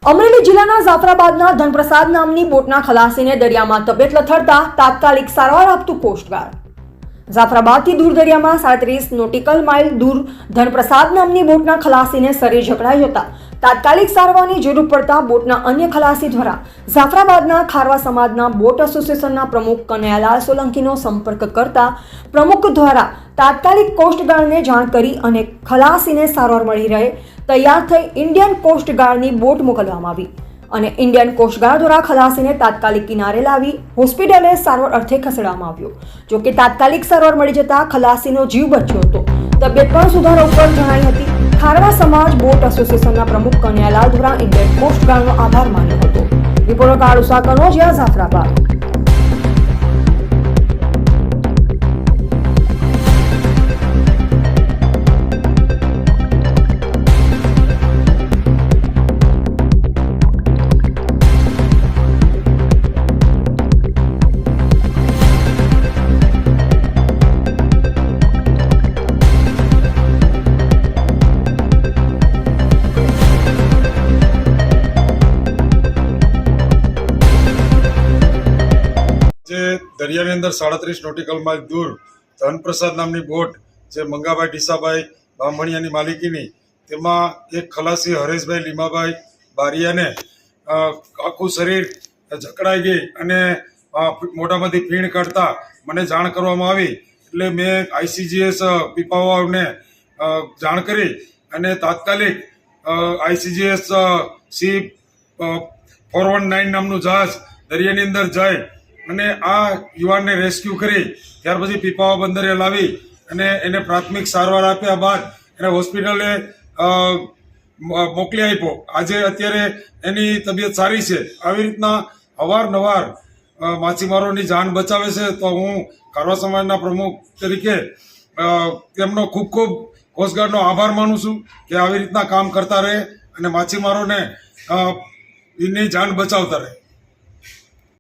અમરેલી જિલ્લાના જાફરાબાદના ધનપ્રસાદ નામની બોટના ખલાસીને દરિયામાં તબિયત લથડતા તાત્કાલિક સારવાર આપતું કોસ્ટગાર્ડ। જાફરાબાદથી દૂર દરિયામાં 37 નોટિકલ માઇલ દૂર ધનપ્રસાદ નામની બોટના ખલાસીને શરીર જકડાઈ જતા તાત્કાલિક સારવારની જરૂર પડતા બોટના અન્ય ખલાસી દ્વારા જાફરાબાદના ખારવા સમાજના બોટ એસોસિએશનના પ્રમુખ કનૈયાલાલ સોલંકીનો સંપર્ક કરતા પ્રમુખ દ્વારા તાત્કાલિક કોસ્ટગાર્ડને જાણ કરી અને ખલાસીને સારવાર મળી રહે તૈયાર થઈ ઇન્ડિયન કોસ્ટગાર્ડની બોટ મોકલવામાં આવી અને ઇન્ડિયન કોસ્ટગાર્ડ દ્વારા ખલાસીને તાત્કાલિક કિનારે લાવી હોસ્પિટલે સારવાર અર્થે ખસેડવામાં આવ્યો। જો કે તાત્કાલિક સારવાર મળી જતા ખલાસીનો જીવ બચ્યો હતો। તબિયત પણ સુધારો ઉપર જણાઈ હતી। ખારવા સમાજ બોટ એસોસિએશનના પ્રમુખ કનૈયાલાલ દ્વારા ઇન્ડિયન કોસ્ટગાર્ડનો આભાર માન્યો હતો। રિપોર્ટર કાળુસા કનોજિયા, જાફરાબાદ। જે દરિયાની અંદર 37 નોટિકલ માઇલ દૂર ધનપ્રસાદ નામની બોટ જે મંગાભાઈ ડીસાભાઈ બામણિયાની માલિકીની, તેમાં એક ખલાસી હરેશભાઈ લીમાભાઈ બારિયાને આખું શરીર જકડાઈ ગઈ અને મોઢામાંથી ફીણ કાઢતા મને જાણ કરવામાં આવી। એટલે મેં ICGS પીપાવાવને જાણ કરી અને તાત્કાલિક ICGS C419 નામનું જહાજ દરિયાની અંદર જાય અને આ યુવાનને રેસ્ક્યુ કરી ત્યાર પછી પીપાવા બંદરે લાવી અને એને પ્રાથમિક સારવાર આપ્યા બાદ એને હોસ્પિટલે મોકલી આપ્યો। આજે અત્યારે એની તબિયત સારી છે। આવી રીતના અવારનવાર માછીમારોની જાન બચાવે છે, તો હું ખારવા સમાજના પ્રમુખ તરીકે તેમનો ખૂબ ખૂબ કોસ્ટગાર્ડનો આભાર માનું છું કે આવી રીતના કામ કરતા રહે અને માછીમારોને એની જાન બચાવતા રહે।